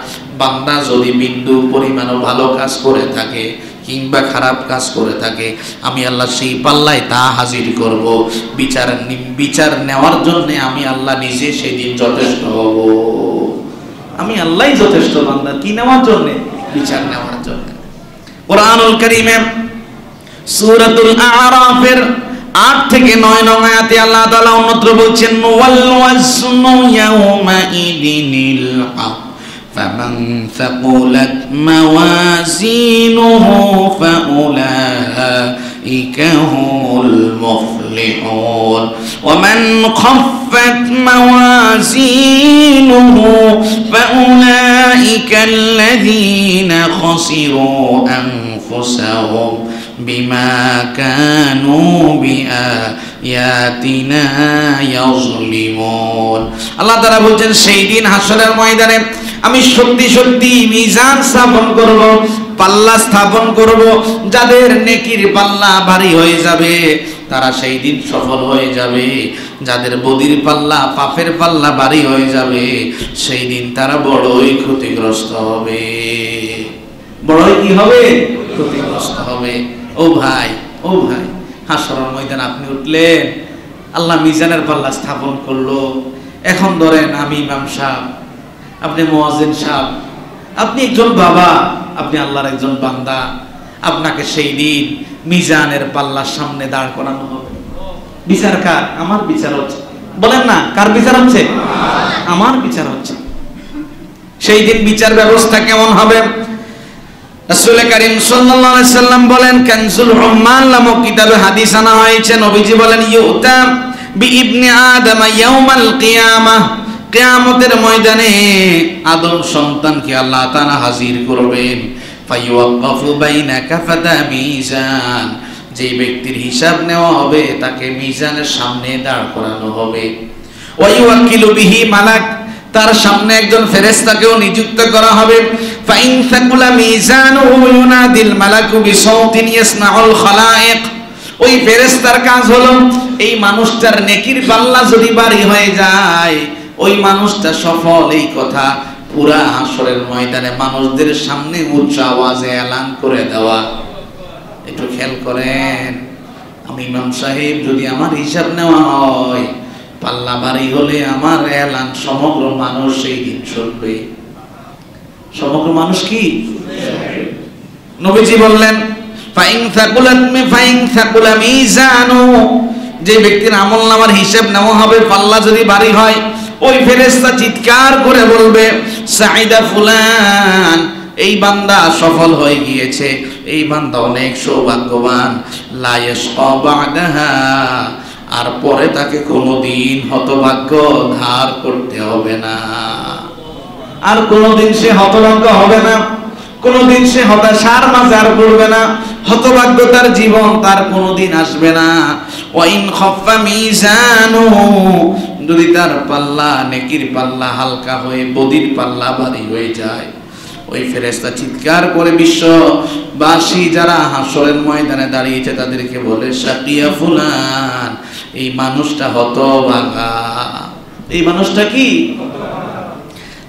বান্দা যদি বিন্দু পরিমাণও ভালো কাজ করে থাকে কিংবা খারাপ কাজ করে থাকে, আমি আল্লাহ সেই পাল্লায় তা হাজির করব। বিচার নেওয়ার জন্য আমি আল্লাহ নিজে সেই দিন যথেষ্ট হব। আমি আল্লাহই যথেষ্ট বান্দা কি নেওয়ার জন্য? বিচার নেওয়ার জন্য। কুরআনুল কারীমে সূরাতুল আ'রাফের 8 থেকে 9 নং আয়াতে আল্লাহ তাআলা অন্যত্র বলছেন, ওয়াল ওয়াজনু ইয়াওমা ইদিনিল হক ফামান সাকুলাত মাওয়াজিনুহু ফাউলাইকা হুমুল মুফলিহুন ওয়া মান খাফফাত মাওয়াজিনুহু ফাউলাইকা আল্লাযীনা খাসিরু আনফুসাহুম বিমা কানু বিআয়াতিনা ইয়াজলিমুন। আল্লাহ তাআলা বলছেন, সেই দিন হাসরের ময়দানে আমি সত্যি সত্যি মিজান স্থাপন করব, পাল্লা স্থাপন করব। যাদের নেকির পাল্লা ভারী হয়ে যাবে তারা সেই দিন সফল হয়ে যাবে। যাদের বদির পাল্লা, পাপের পাল্লা ভারী হয়ে যাবে, সেই দিন তারা বড়ই ক্ষতিগ্রস্ত হবে। বড়ই কি হবে? ক্ষতিগ্রস্ত হবে। ও ভাই, হাসরের ময়দানে আপনি উঠলেন, আল্লাহ মিজানের পাল্লা স্থাপন করলো। এখন ধরেন আমি ইমাম সাহেব, আপনি মুয়াজ্জিন সাহেব, আপনি একজন বাবা, আপনি আল্লাহর একজন বান্দা। আপনাকে সেই দিন মিজানের পাল্লার সামনে দাঁড় করানো হবে। বিচার কার? আমার বিচার হচ্ছে। বলেন না, কার বিচার হচ্ছে? আমার বিচার হচ্ছে। সেই দিন বিচার ব্যবস্থা কেমন হবে? রাসূল কারীম সাল্লাল্লাহু আলাইহি সাল্লাম বলেন, কানজুল উম্মান নামক কিতাবে হাদিস আনা হয়েছে, নবীজি বলেন, ইউতা বি ইবনি আদম ইয়াউমাল কিয়ামাহ কিয়ামতের ময়দানে আদম সন্তানকে আল্লাহ তাআলা হাজির করবেন। ফায়ুওয়াক্কাফু বাইনা কাফাতা মিজান, যে ব্যক্তির হিসাব নেওয়া হবে তাকে মিজানের সামনে দাঁড় করানো হবে। ওয়ায়ুওয়াক্কিলু বিহি মালাক, তার সামনে একজন ফেরেশতাকেও নিযুক্ত করা হবে। ফাইন সাকুলা মিজানুহু ইউনাদিল মালাকু বিসাউতিন ইয়াসমাউল খালায়েক, ওই ফেরেশতার কাজ হলো এই মানুষটার নেকির পাল্লা যদি ভারী হয়ে যায়, ওই মানুষটা সফল, এই কথা পুরা হাসরের ময়দানে মানুষদের সামনে উচ্চ আওয়াজে এলান করে দেওয়া। একটু খেয়াল করেন, আমি ইমাম সাহেব যদি আমার হিসাব নেওয়া হয়, পাল্লা ভারী হলে আমার এলান সমগ্র মানুষ সেই দিন শুনবে। সমগ্র মানুষ কি? নবীজি বললেন ফাইন সাকুলা মিজানু, যে ব্যক্তির আমলনামার হিসাব নেওয়া হবে, পাল্লা যদি ভারী হয়, ওই ফেরেশতা চিৎকার করে বলবে সাইদা ফুলান, এই বান্দা সফল হয়ে গিয়েছে, এই বান্দা অনেক সৌভাগ্যবান। লা ইয়াশকা বা'দাহা, আর পরে তাকে কোনোদিন হতভাগ্য ধার করতে হবে না, আর কোনোদিন সে হতভাগ্য হবে না, কোনোদিন সে হতাশার মাঝে আর পড়বে না, হতভাগ্যতার জীবন তার কোনোদিন আসবে না। ওয়াইন খাফফা মিজানুহু, যদি তার পাল্লা, নেকির পাল্লা হালকা হয়ে বদির পাল্লা ভারী হয়ে যায়, ওই ফেরেশতা চিৎকার করে বিশ্ববাসী যারা হাসরের ময়দানে দাঁড়িয়েছে তাদেরকে বলে শাকিয়া ফুলান, এই মানুষটা হতভাগা। এই মানুষটা কি?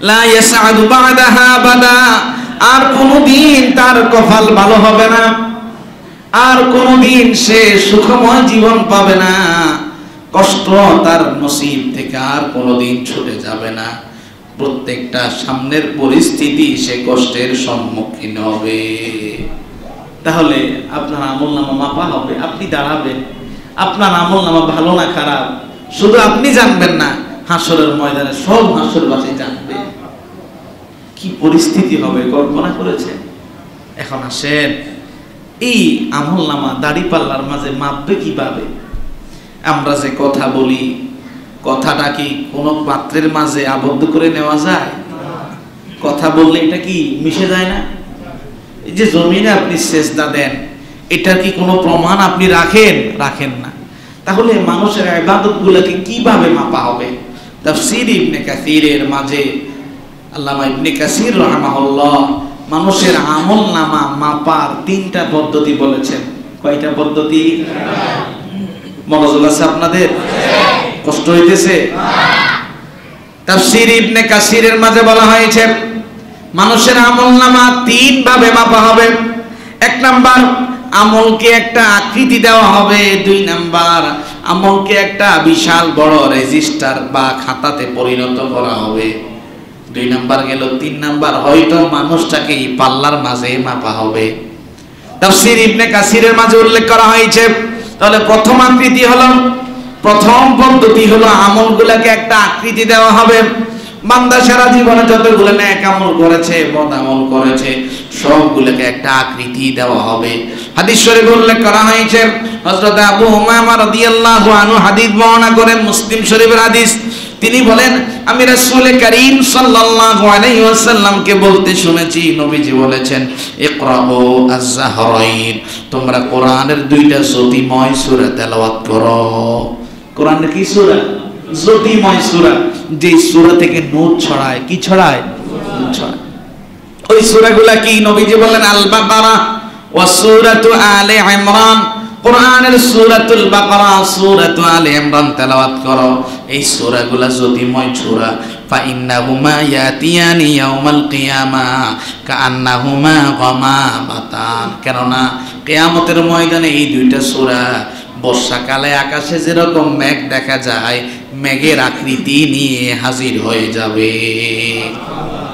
লা ইয়াসআদু বা'দাহা আবাদা, আর কোনদিন তার কপাল ভালো হবে না, আর কোনদিন সে সুখময় জীবন পাবে না, কষ্ট তার নসিব থেকে আর কোনদিন ছুটে যাবে না। প্রত্যেকটা সামনের পরিস্থিতি সে কষ্টের সম্মুখীন হবে। তাহলে আপনার আমলনামা মাপা হবে, আপনি দাঁড়াবেন, আপনার আমলনামা ভালো না খারাপ শুধু আপনি জানবেন না, হাসরের ময়দানে সব হাসরবাসী জানবে। কি পরিস্থিতি হবে কল্পনা করেছেন? এখন আসেন, এই আমলনামা দাড়িপাল্লার মাঝে মাপবে কিভাবে? আমরা যে কথা বলি, কথাটা কি কোনো পাত্রের মাঝে আবদ্ধ করে নেওয়া যায়? কথা বললে এটা কি মিশে যায় না? এই যে জমিনে আপনি সেজদা দেন, এটা কি কোনো প্রমাণ আপনি রাখেন? রাখেন না। তাহলে মানুষের ইবাদতগুলোকে কিভাবে মাপা হবে? তাফসীর ইবনে কাসিরের মাঝে আল্লামা ইবনে কাসির রাহিমাহুল্লাহ মানুষের আমলনামা মাপার 3টা পদ্ধতি বলেছেন। কয়টা পদ্ধতি? মনোযোগ আছে আপনাদের? কষ্ট হইতেছে? তাফসীর ইবনে কাসিরের মাঝে বলা হয়েছে মানুষের আমলনামা 3 ভাবে মাপা হবে। 1 নাম্বার, আমলকে একটা আকৃতি দেওয়া হবে। 2 নাম্বার, আমলকে একটা বিশাল বড় রেজিস্টার বা খাতাতে পরিণত করা হবে। 2 নাম্বার গেল। 3 নাম্বার, হয়তো মানুষটাকে এই পাল্লার মাঝে মাপা হবে। তাফসীর ইবনে কাসিরের মাঝে উল্লেখ করা হয়েছে। তাহলে প্রথম আকৃতি হলো, প্রথম পদ্ধতি হলো আমলগুলোকে একটা আকৃতি দেওয়া হবে। বান্দা সারা জীবনে যতগুলো নেক আমল করেছে, বদ আমল করেছে, সবগুলোকে একটা আকৃতি দেওয়া হবে। হাদিস শরীফে উল্লেখ করা হয়েছে, হযরত আবু উমামা রাদিয়াল্লাহু আনহু হাদিস বর্ণনা করেন, মুসলিম শরীফের হাদিস। তিনি বলেন, আমি রাসূল করিম সাল্লাল্লাহু আলাইহি ওয়াসাল্লামকে বলতে শুনেছি, নবীজি বলেছেন, ইকরাউ আয-যাহরাইন, তোমরা কোরআনের 2টা জ্যোতিময় সূরা তেলাওয়াত করো। কোরআনের কি সূরা? জ্যোতিময় সূরা, যে সূরা থেকে নূর ছড়ায়। কি ছড়ায়? নূর ছড়ায়। ওই সূরাগুলা কি? নবীজি বলেন, আল বাকারা ওয়া সূরাতু আলে ইমরান। কোরআনের সূরাতুল বাকারা, সূরাতু আলে ইমরান তেলাওয়াত করো। এই সূরাগুলা জ্যোতিময় সূরা। ফা ইন্নাহুমা ইয়াতিয়ানি ইয়াউমাল কিয়ামা কাআন্নাহুমা গামামাতান, কেননা কিয়ামতের ময়দানে এই 2টা সূরা বর্ষাকালে আকাশে যেরকম মেঘ দেখা যায়, মেঘের আকৃতি নিয়ে হাজির হয়ে যাবে।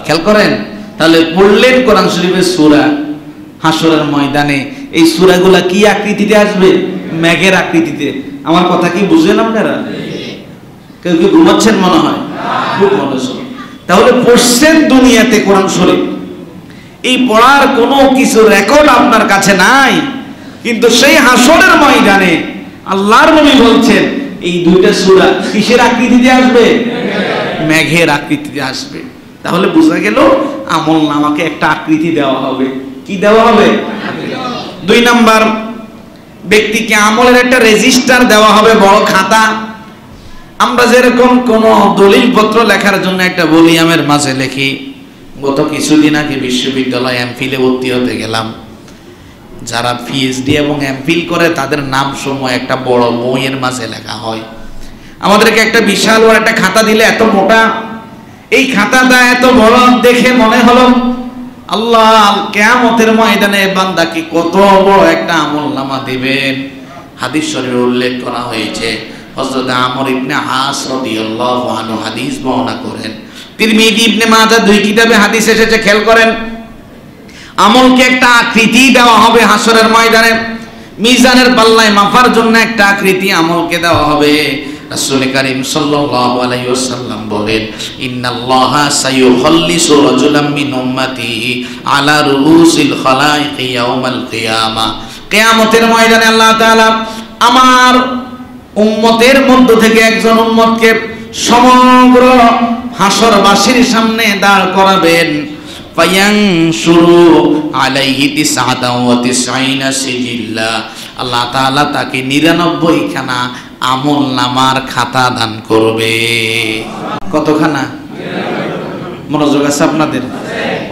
খেয়াল করেন, তাহলে পড়লেন কোরআন শরীফের সূরা, হাসরের ময়দানে এই সূরাগুলা কি আকৃতিতে আসবে? মেঘের আকৃতিতে। আমার কথা কি বুঝলেন আপনারা? কেউ কি ঘুমাচ্ছেন মনে হয়? খুব মনোযোগ। তাহলে পড়ছেন দুনিয়াতে কোরআন শরীফ, এই পড়ার কোনো কিছু রেকর্ড আপনার কাছে নাই, কিন্তু সেই হাসরের ময়দানে আল্লাহর নবী বলছেন এই 2টা সূরা কিসের আকৃতিতে আসবে? মেঘের আকৃতিতে আসবে। তাহলে বোঝা গেল আমল নামাকে একটা আকৃতি দেওয়া হবে। কি দেওয়া হবে? 2 নাম্বার, ব্যক্তিকে আমলের একটা রেজিস্টার দেওয়া হবে, বড় খাতা। আমরা যেরকম কোন দলিল পত্র লেখার জন্য একটা ভলিউমের মাঝে লিখি, গত কিছুদিন আগে বিশ্ববিদ্যালয়ে এমফিলে ভর্তি হতে গেলাম, যারা পিএইচডি এবং এমফিল করে তাদের নাম সমূহ একটা বড় বইয়ের মাঝে লেখা হয়। আমাদেরকে একটা বিশাল বড় একটা খাতা দিলে, এত মোটা, এই খাতাটা এত বড় দেখে মনে হলো আল্লাহ কিয়ামতের ময়দানে বান্দাকে কত বড় একটা আমলনামা দিবেন। হাদিস শরীফে উল্লেখ করা হয়েছে, হযরত আমর ইবনে আস রাদিয়াল্লাহু আনহু হাদিস বর্ণনা করেন। তিরমিজি, ইবনে মাজাহ 2 কিতাবে হাদিস এসেছে, খেয়াল করেন। আমলকে একটা আকৃতি দেওয়া হবে হাসরের ময়দানে, মিজানের পাল্লায় মাপার জন্য একটা আকৃতি আমলকে দেওয়া হবে। রাসূল কারীম সাল্লাল্লাহু আলাইহি ওয়াসাল্লাম বলেন, ইন্নাল্লাহা সায়ুখাল্লিসু রাজুলাম মিন উম্মতি আলা রুউসিল খালাইক ইয়াউমাল কিয়ামা। কিয়ামতের ময়দানে আল্লাহ তাআলা আমার উম্মতের মধ্য থেকে একজন উম্মতকে সমগ্র হাসরবাসীর সামনে দাঁড় করাবেন। ফায়ানশুরু আলাইহি 99 সিজিল্লা। আল্লাহ তাআলা তাকে 99 খানা আমল নামার খাতা দান করবে। কতখানা? মনোযোগ আছে আপনাদের?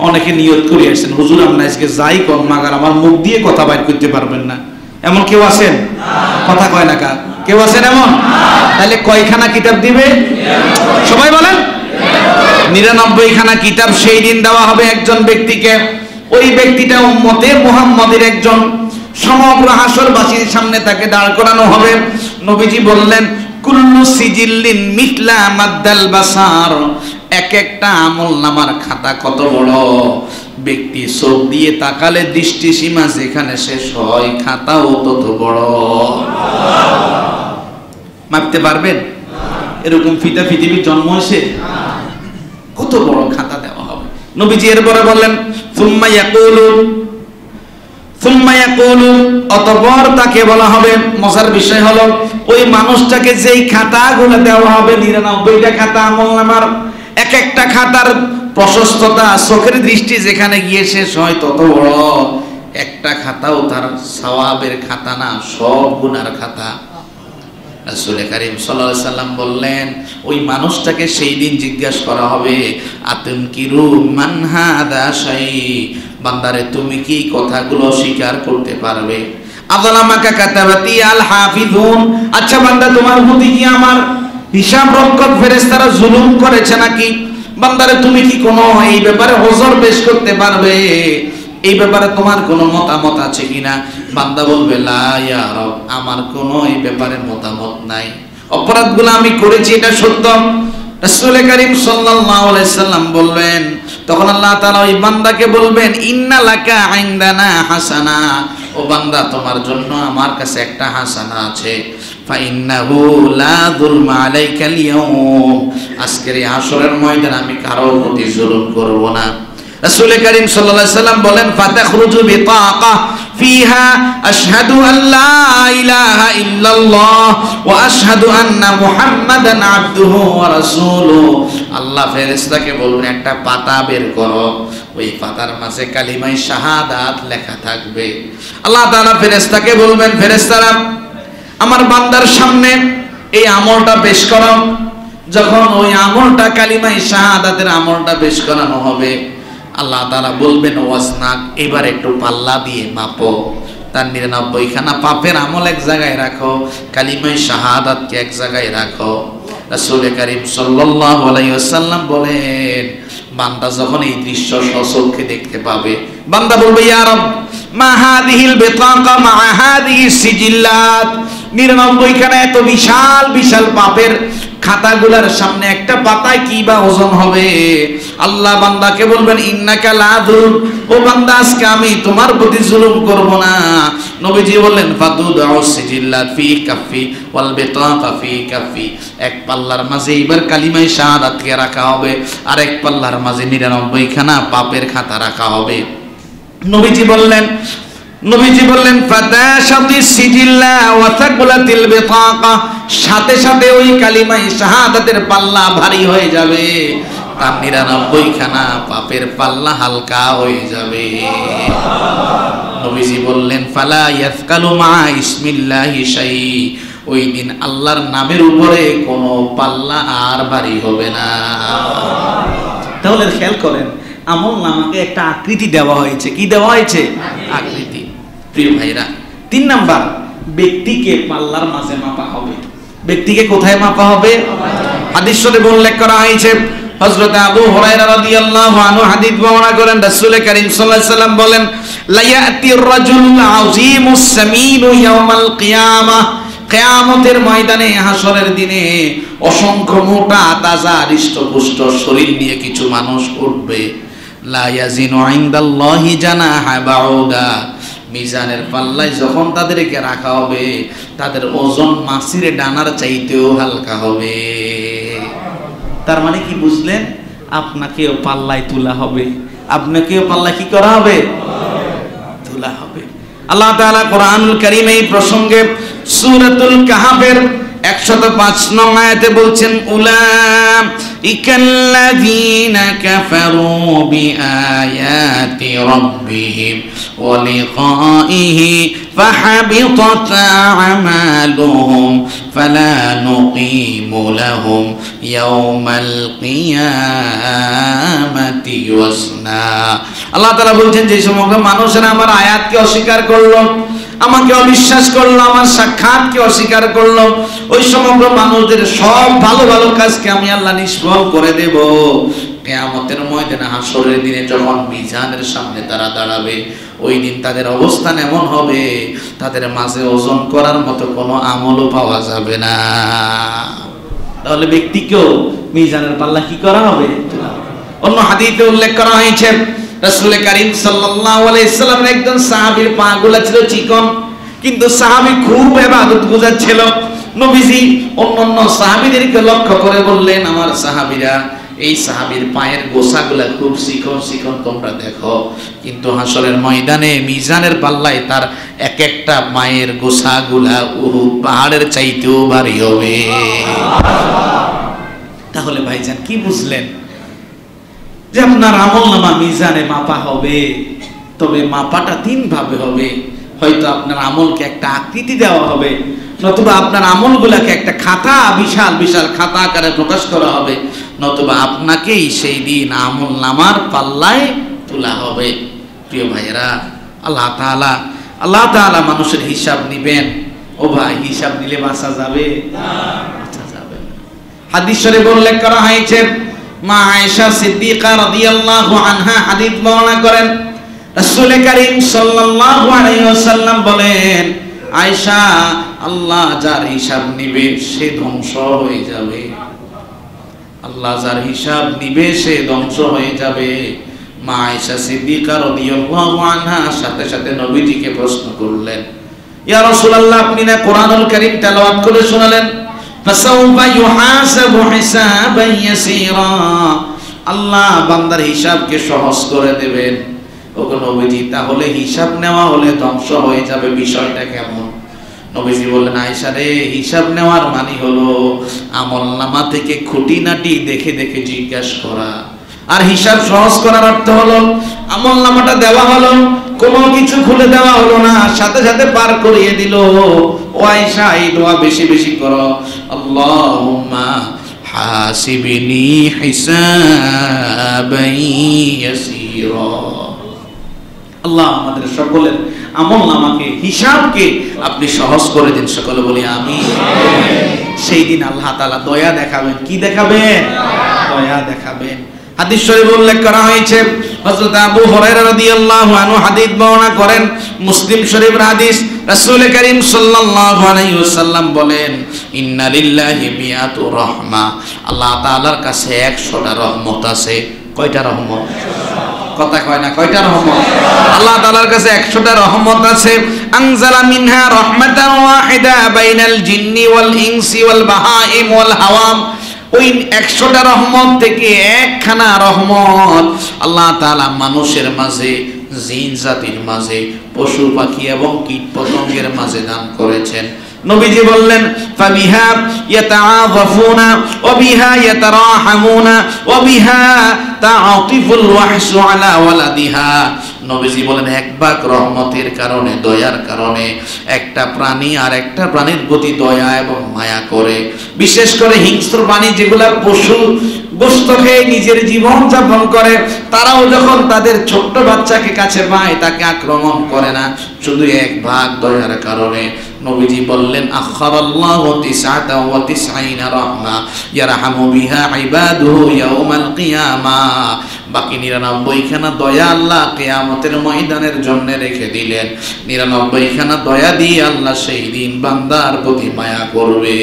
অনেকে নিয়ত করে আসছেন, হুজুর আমরা আজকে যাই কম মাগার আমার মুখ দিয়ে কথা বাইর করতে পারবেন না, এমন কেউ আছেন? কথা কয় না কার? কেউ আছেন এমন? তাহলে কয়খানা কিতাব দিবে? সবাই বলেন। 99 খানা কিতাব সেই দিন দেওয়া হবে একজন ব্যক্তিকে। ওই ব্যক্তিটা উম্মতে মুহাম্মাদের একজন, সমগ্র হাসরবাসীর সামনে তাকে দাঁড় করানো হবে। নবীজি বললেন, কুল্লু সিজিল্লিন মিথলা মাদ্দাল বাসার। এক একটা আমলনামার খাতা কত বড়, ব্যক্তি চোখ দিয়ে তাকালে দৃষ্টিসীমা যেখানে শেষ হয়, খাতাও তত বড়। মাপতে পারবেন? এরকম ফিতা পৃথিবীর জন্ম হয়েছে? কত বড় খাতা দেওয়া হবে। নবীজি এরপরে বললেন, সুম্মা ইয়াকুলু, অতঃপর তাকে বলা হবে, মজার বিষয় হলো ওই মানুষটাকে যেই খাতাগুলো দেওয়া হবে, 99টা খাতা আমলনামার, এক একটা খাতার প্রশস্ততা চোখের দৃষ্টি যেখানে গিয়ে শেষ হয় তত বড়। একটা খাতাও তার সওয়াবের খাতা না, সব গুনার খাতা। রাসূল কারীম সাল্লাল্লাহু আলাইহি সাল্লাম বললেন, ওই মানুষটাকে সেই দিন জিজ্ঞাসা করা হবে, আতুনকিরু মান হাদা শাই। বান্দারে তুমি কি কথাগুলো স্বীকার করতে পারবে? আযালামাকা কাতাবাতি আল হাফিজুন। আচ্ছা বান্দা, তোমার প্রতি কি আমার হিসাব রক্ষক ফেরেশতারা জুলুম করেছে নাকি? বান্দারে তুমি কি কোনো এই ব্যাপারে ওযর পেশ করতে পারবে? এই ব্যাপারে তোমার কোনো মতামত আছে কিনা? বান্দা বলবে, লা ইয়া রব, আমার কোনো এই ব্যাপারে মতামত নাই। অপরাধগুলো আমি করেছি, এটা সত্য। রাসূল কারীম সাল্লাল্লাহু আলাইহি সাল্লাম বলবেন, তখন আল্লাহ তাআলা ওই বান্দাকে বলবেন, ইন্না লাকা ইনদানা হাসানা। ও বান্দা, তোমার জন্য আমার কাছে একটা হাসানা আছে। ফা ইন্নাহু লা যুলমা আলাইকাল ইয়াউম। আজকের এই হাসরের ময়দানে আমি কারোর প্রতি জুলুম করব না। রাসূল কারীম সাল্লাল্লাহু আলাইহি সাল্লাম বলেন, ফাতাখরুজু বিতাকা ফিহা আশহাদু আল্লা ইলাহা ইল্লাল্লাহ ওয়া আশহাদু আন্না মুহাম্মাদান আবদুহু ওয়া রাসূলুহু। আল্লাহ ফেরেশতাকে বলবেন, একটা পাতা বের করো, ওই পাতার মাঝে কালিমায়ে শাহাদাত লেখা থাকবে। আল্লাহ তাআলা ফেরেশতাকে বলবেন, ফেরেশতারা আমার বান্দার সামনে এই আমলটা পেশ করো। যখন ওই আমলটা কালিমায়ে শাহাদাতের আমলটা পেশ করানো হবে, আল্লাহ তাআলা বলবেন, ওয়াজনাক, এবার একটু পাল্লা দিয়ে মাপো। তার 99 খানা পাপের আমল এক জায়গায় রাখো, কালিমায়ে শাহাদাতকে এক জায়গায় রাখো। রাসূল কারীম সাল্লাল্লাহু আলাইহি ওয়াসাল্লাম বলেন, বান্দা যখন এই দৃশ্য সচক্ষে দেখতে পাবে, বান্দা বলবে, ইয়া রব, মা হাযিহিল বিতাকা মা হাযিহিস সিজিল্লাত। 99 খানা এত বিশাল বিশাল পাপের খাতাগুলার সামনে একটা পাতায় কি বা ওজন হবে? আল্লাহ বান্দাকে বলবেন, ইন্নাকা লা যুলম। ও বান্দা, আজকে আমি তোমার প্রতি জুলুম করব না। নবীজি বললেন, ফাতুদউ সিজিল্লাত ফি কাফি ওয়াল বিতাকা ফি কাফি। এক পাল্লার মাঝে এবার কালিমায়ে শাহাদাতকে রাখা হবে, আর এক পাল্লার মাঝে 99 খানা পাপের খাতা রাখা হবে। নবীজি বললেন, ফাতাশাতিস সিজিল্লা ওয়া সাকলাতিল বিতাকা। সাথে সাথে ওই কালিমায়ে শাহাদাতের পাল্লা ভারী হয়ে যাবে, তার 99 খানা পাপের পাল্লা হালকা হয়ে যাবে। নবীজি বললেন ফালা ইয়াসকালু মা ইসমিল্লাহি শাই, ওই দিন আল্লাহর নামের উপরে কোনো পাল্লা আর ভারী হবে না। তাহলে খেয়াল করেন, আমল নামাকে একটা আকৃতি দেওয়া হয়েছে। কি দেওয়া হয়েছে? আকৃতি। প্রিয় ভাইরা, 3 নাম্বার, ব্যক্তিকে পাল্লার মাঝে মাপা হবে। ব্যক্তিকে কোথায় মাপা হবে? হাদিস শরীফে উল্লেখ করা হয়েছে, হযরত আবু হুরায়রা রাদিয়াল্লাহু আনহু হাদিস বর্ণনা করেন, রাসূল কারীম সাল্লাল্লাহু আলাইহি ওয়াসাল্লাম বলেন, লা ইয়াতির রাজুলুল আযীমুস সামীনু ইয়াওমাল কিয়ামাহ, কিয়ামতের ময়দানে, হাসরের দিনে অসংখ্য মোটা তাজা হৃষ্টপুষ্ট শরীর নিয়ে কিছু মানুষ উঠবে। লা ইয়াজিনু ইনদাল্লাহি জানাহা বাউদা, মিজানের পাল্লায় যখন তাদেরকে রাখা হবে, তাদের ওজন মাছির ডানার চাইতেও হালকা হবে। তার মানে কি বুঝলেন? আপনাকেও পাল্লায় তোলা হবে, আপনাকেও পাল্লা কি করা হবে? তোলা হবে। আল্লাহ তাআলা কোরআনুল কারীমে এই প্রসঙ্গে সূরাতুল কাহফের 105 নং আয়াতে বলছেন, উলাইকাল্লাযীনা কাফারু বিআয়াতি রাব্বিহিম ওয়া লিকাইহি ফাহাবিতাত আ'মালুহুম ফালা নুকিমু লাহুম ইয়াওমাল কিয়ামাতি ওয়াজনা। আল্লাহ তাআলা বলছেন, যে সমগ্র মানুষেরা আমার আয়াতকে অস্বীকার করলো, আমাকে অবিশ্বাস করলো, আমার সাক্ষাৎকে অস্বীকার করলো, ওই সমগ্র মানুষদের সব ভালো ভালো কাজকে আমি আল্লাহ নিষ্ফল করে দেব। কিয়ামতের ময়দানে, হাসরের দিনে যখন মিজানের সামনে তারা দাঁড়াবে, ওই দিন তাদের অবস্থান এমন হবে, তাদের মাঝে ওজন করার মতো কোনো আমলও পাওয়া যাবে না। তাহলে ব্যক্তিকেও মিজানের পাল্লা কি করা হবে? অন্য হাদিসে উল্লেখ করা হয়েছে, রাসূল কারীম সাল্লাল্লাহু আলাইহি সাল্লামের একজন সাহাবীর পা গুলা ছিল চিকন, কিন্তু সাহাবী খুব ইবাদত গুজার ছিল। নবীজি অন্যান্য সাহাবীদেরকে লক্ষ্য করে বললেন, আমার সাহাবীরা, এই সাহাবীর পায়ের গোছাগুলা খুব চিকন চিকন, তোমরা দেখো, কিন্তু হাসরের ময়দানে মিজানের পাল্লায় তার এক একটা পায়ের গোছাগুলা উহুদ পাহাড়ের চাইতেও ভারী হবে। তাহলে ভাইজান কি বুঝলেন? যে আপনার আমলনামা মিজানে মাপা হবে, তবে মাপাটা 3 ভাবে হবে। হয়তো আপনার আমলকে একটা আকৃতি দেওয়া হবে, নতুবা আপনার আমলগুলাকে একটা খাতা, বিশাল বিশাল খাতা আকারে প্রকাশ করা হবে, নতুবা আপনাকেই সেই দিন আমলনামার পাল্লায় তোলা হবে। প্রিয় ভাইয়েরা, আল্লাহ তাআলা মানুষের হিসাব নিবেন। ও ভাই, হিসাব নিলে বাঁচা যাবে না, বাঁচা যাবে না। হাদিস শরীফে উল্লেখ করা হয়েছে, মা আয়েশা সিদ্দিকা রাদিয়াল্লাহু আনহা হাদিস বর্ণনা করেন, রাসূল কারীম সাল্লাল্লাহু আলাইহি ওয়াসাল্লাম বলেন, আয়েশা, আল্লাহ যার হিসাব নিবে সে ধ্বংস হয়ে যাবে। আল্লাহ যার হিসাব নিবে সে ধ্বংস হয়ে যাবে। মা আয়েশা সিদ্দিকা রাদিয়াল্লাহু আনহা সাথে সাথে নবীজিকে প্রশ্ন করলেন, ইয়া রাসূলুল্লাহ, আপনি না কোরআনুল কারীম তেলাওয়াত করে শোনালেন, ফাসাউফা ইউহাসাবু হিসাবান ইয়াসীরা, আল্লাহ বান্দার হিসাবকে সহজ করে দেবেন। ওগো নবীজি, তাহলে হিসাব নেওয়া হলে ধ্বংস হয়ে যাবে, বিষয়টা কেমন? নবীজি বললেন, আয়েশা রে, হিসাব নেওয়ার মানে হলো আমলনামা থেকে খুঁটিনাটি দেখে দেখে জিজ্ঞাসা করা। আর হিসাব সহজ করার অর্থ হলো আমলনামাটা দেওয়া হলো, কোনো কিছু খুলে দেওয়া হলো না, সাথে সাথে পার করিয়ে দিল। ও আয়েশা, এই দোয়া বেশি বেশি করো, আল্লাহুম্মা হাসিবনি হিসাবান ইয়াসীরা। আল্লাহ আমাদের সকলের আমলনামাকে, হিসাবকে আপনি সহজ করে দিন। সকলে বলি আমিন। সেই দিন আল্লাহ তাআলা দয়া দেখাবেন। কি দেখাবেন? দয়া দেখাবেন। হাদিস শরীফে উল্লেখ করা হয়েছে, হযরত আবু হুরায়রা রাদিয়াল্লাহু আনহু হাদিস বর্ণনা করেন, মুসলিম শরীফের হাদিস, রাসূল কারীম সাল্লাল্লাহু আলাইহি ওয়াসাল্লাম বলেন, ইন্না লিল্লাহি মিআতু রাহমা, আল্লাহ তাআলার কাছে 100টা রহমত আছে। কয়টা রহমত? কথা কয় না, কয়টা রহমত? আল্লাহ তাআলার কাছে 100টা রহমত আছে। আনজালা মিনহা রাহমাতান ওয়াহিদা বাইনাল জিন্নি ওয়াল ইনসি ওয়াল বাহাইম ওয়াল হাওয়াম, ওই 100টা রহমত থেকে একখানা রহমত আল্লাহ তাআলা মানুষের মাঝে, জিন জাতির মাঝে, পশু পাখি এবং কীট পতঙ্গের মাঝে দান করেছেন। নবীজি বললেন ফাবিহা ইয়াতাআযাফুনা ওয়া বিহা ইয়াতারাহামুনা ওয়া বিহা তাআতিফুল ওয়াহশু আলা ওয়ালাদিহা। নবীজি বলেন এক ভাগ রহমতের কারণে, দয়ার কারণে একটা প্রাণী আর একটা প্রাণীর প্রতি দয়া এবং মায়া করে। বিশেষ করে হিংস্র প্রাণী যেগুলা পশু গোশত খেয়ে নিজের জীবন যাপন করে, তারাও যখন তাদের ছোট্ট বাচ্চাকে কাছে পায় তাকে আক্রমণ করে না, শুধু এক ভাগ দয়ার কারণে। নবীজি বললেন আখারাল্লাহু 99 রাহমা ইয়ারহামু বিহা ইবাদুহু ইয়াউমাল কিয়ামাহ। বাকি 99 খানা দয়া আল্লাহ কিয়ামতের ময়দানের জন্য রেখে দিলেন। 99 খানা দয়া দিয়ে আল্লাহ সেই দিন বান্দার প্রতি মায়া করবে।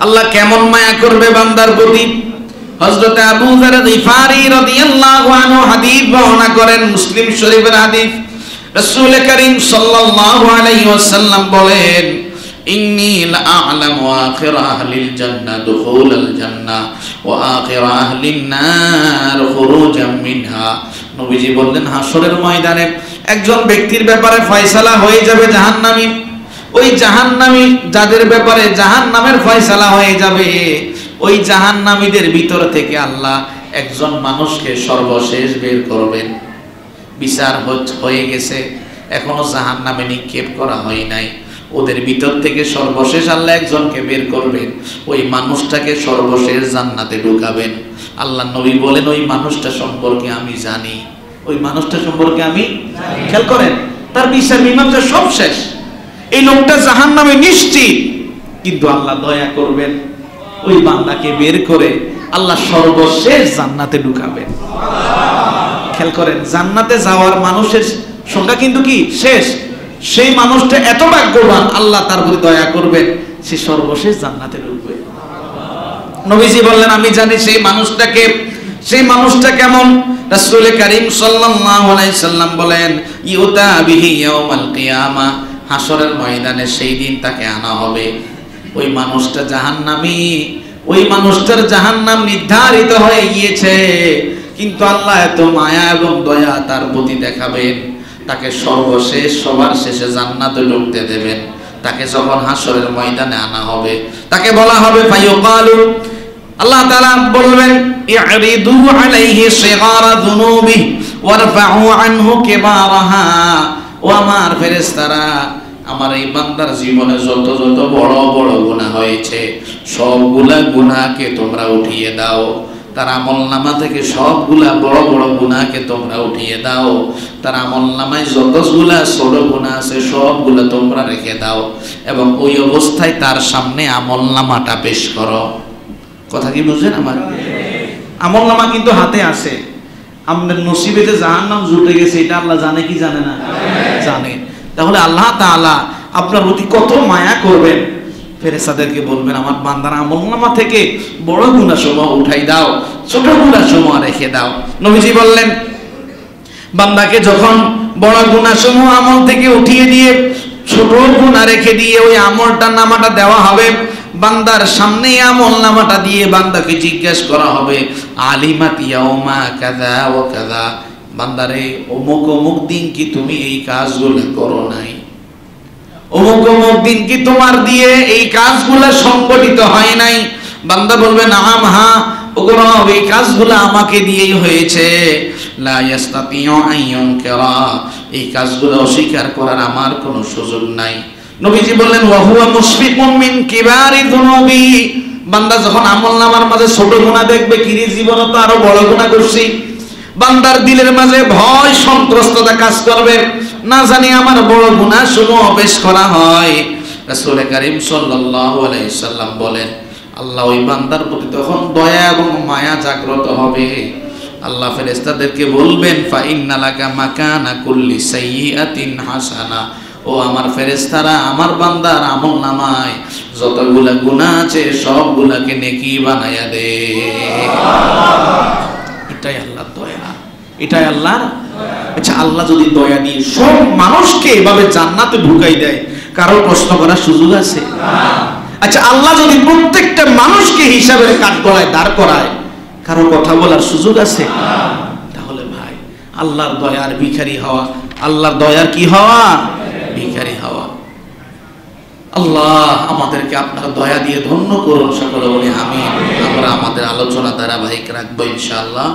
আল্লাহ কেমন মায়া করবে বান্দার প্রতি? হযরত আবু যার গিফারি রাদিয়াল্লাহু আনহু হাদিস বর্ণনা করেন, মুসলিম শরীফের হাদিস। রাসূল করিম সাল্লাল্লাহু আলাইহি ওয়াসাল্লাম বলেন, ইন্নী লাআলামু আখির আহলিল জান্নাহ দুখুলাল জান্নাহ ওয়া আখির আহলিন নার খুরুজাম মিনহা। নবীজি বললেন হাসরের ময়দানে একজন ব্যক্তির ব্যাপারে ফয়সালা হয়ে যাবে জাহান্নামী। ওই জাহান্নামী যাদের ব্যাপারে জাহান্নামের ফয়সালা হয়ে যাবে, ওই জাহান্নামীদের ভিতর থেকে আল্লাহ একজন মানুষকে সর্বশেষ বের করবেন। বিচার হয়ে গেছে, এখনো জাহান্নামে নিক্ষেপ করা হয় নাই, ওদের ভিতর থেকে সর্বশেষ আল্লাহ একজনকে বের করবেন, ওই মানুষটাকে সর্বশেষ জান্নাতে ঢুকাবেন। আল্লাহ নবী বলেন ওই মানুষটা সম্পর্কে আমি জানি, ওই মানুষটা সম্পর্কে আমি খেয়াল করেন, তার বিচার মীমাংসা সব শেষ, এই লোকটা জাহান্নামে নিশ্চিত, কিন্তু আল্লাহ দয়া করবেন, ওই বান্দাকে বের করে আল্লাহ সর্বশেষ জান্নাতে ঢুকাবেন। খেয়াল করেন, জান্নাতে যাওয়ার মানুষের সংখ্যা কিন্তু কি শেষ, সেই মানুষটা এত ভাগ্যবান আল্লাহ তার প্রতি দয়া করবেন, সে সর্বশেষ জান্নাতে ঢুকবে। নবীজি বললেন আমি জানি সেই মানুষটা কেমন। রাসূল করিম সাল্লাল্লাহু আলাইহি সাল্লাম বলেন ইউতা বিহি ইয়াউমাল কিয়ামা, হাসরের ময়দানে সেই দিন তাকে আনা হবে। ওই মানুষটা জাহান্নামী, ওই মানুষটার জাহান্নাম নির্ধারিত হয়ে গিয়েছে, কিন্তু আল্লাহ এত মায়া এবং দয়া তার প্রতি দেখাবেন, তাকে সর্বশেষ সবার শেষে জান্নাতে ঢুকতে দেবেন। তাকে যখন হাসরের ময়দানে আনা হবে, তাকে বলা হবে ফায়ুকালু, আল্লাহ তাআলা বলবেন ইরিদু আলাইহি সিগারা যুনুবি ওয়ারফাউ আনহু কিবারাহা। ও আমার ফেরেশতারা, আমার এই বান্দার জীবনে যত যত বড় বড় গুনাহ হয়েছে সবগুলা গুনাহকে তোমরা উঠিয়ে দাও, তার আমলনামা থেকে সবগুলা বড় বড় গুনাহকে তোমরা উঠিয়ে দাও, তার আমলনামায় যতগুলা ছোট গুনাহ আছে সবগুলা তোমরা রেখে দাও, এবং ওই অবস্থায় তার সামনে আমলনামাটা পেশ করো। কথা কি বুঝেন? আমার আমলনামা কিন্তু হাতে আছে, আমাদের নসিবেতে জাহান্নাম জুটে গেছে, এটা আল্লাহ জানে কি জানে না? জানে। তাহলে আল্লাহ তাআলা আপনার প্রতি কত মায়া করবেন, ফেরেশতাদেরকে বলবেন আমার বান্দার আমলনামা থেকে বড় গুনাহসমূহ উঠাই দাও, ছোট গুনাহসমূহ রেখে দাও। নবীজি বললেন বান্দাকে যখন বড় গুনাহসমূহ আমল থেকে উঠিয়ে দিয়ে ছোট গুনাহ রেখে দিয়ে ওই আমলটা নামাটা দেওয়া হবে, বান্দার সামনে আমলনামাটা দিয়ে বান্দাকে জিজ্ঞাসা করা হবে আলিমাত ইয়াউমা কাযা ওয়া কাযা, বান্দারে অমুক অমুক দিন কি তুমি এই কাজগুলো করো নাই, অমুক অমুক দিন কি তোমার দিয়ে এই কাজগুলো সংগঠিত হয় নাই? বান্দা বলবে নাম, হ্যাঁ ওগো রব এই কাজগুলো আমাকে দিয়েই হয়েছে। লা ইস্তাতিউ আন ইউনকিরা, এই কাজগুলো অস্বীকার করার আমার কোনো সুযোগ নাই। নবীজি বললেন ওয়া হুয়া মুশফিকুম মিন কিবারি যুনুবি, বান্দা যখন আমলনামার মাঝে ছোট গুনাহ দেখবে, কি রে জীবনে তো আরো বড় গুনাহ করছি, বান্দার দিলের মাঝে ভয় সন্ত্রস্ততা কাজ করবে, না জানি আমার বড় গুনাহ সমূহ পেশ করা হয়। রাসূল করিম সাল্লাল্লাহু আলাইহি সাল্লাম বলেন আল্লাহ ওই বান্দার প্রতি তখন দয়া এবং মায়া জাগ্রত হবে। আল্লাহ ফেরেশতাদেরকে বলবেন ফা ইন্নালাকা মাকানা কুল্লি সাইয়্যাতিন হাসানা, ও আমার ফেরেশতারা আমার বান্দার আমলনামায় যতগুলা গুনাহ আছে সবগুলাকে নেকি বানায়া দে। এটাই আল্লাহর দয়া, এটাই আল্লাহর। আচ্ছা আল্লাহ যদি দয়া দিয়ে সব মানুষকে এভাবে জান্নাতে ঢুকাই দেয়, কারো প্রশ্ন করার সুযোগ আছে? আচ্ছা আল্লাহ যদি প্রত্যেকটা মানুষকে হিসাবের কাঠগড়ায় দাঁড় করায়, কারো কথা বলার সুযোগ আছে? তাহলে ভাই আল্লাহর দয়ার ভিখারি হওয়া, আল্লাহর দয়ার কি হওয়া? ভিখারি হওয়া। আল্লাহ আমাদেরকে আপনার দয়া দিয়ে ধন্য করুন, সকলে বলি আমিন। আমরা আমাদের আলোচনা ধারাবাহিক রাখবো ইনশাআল্লাহ।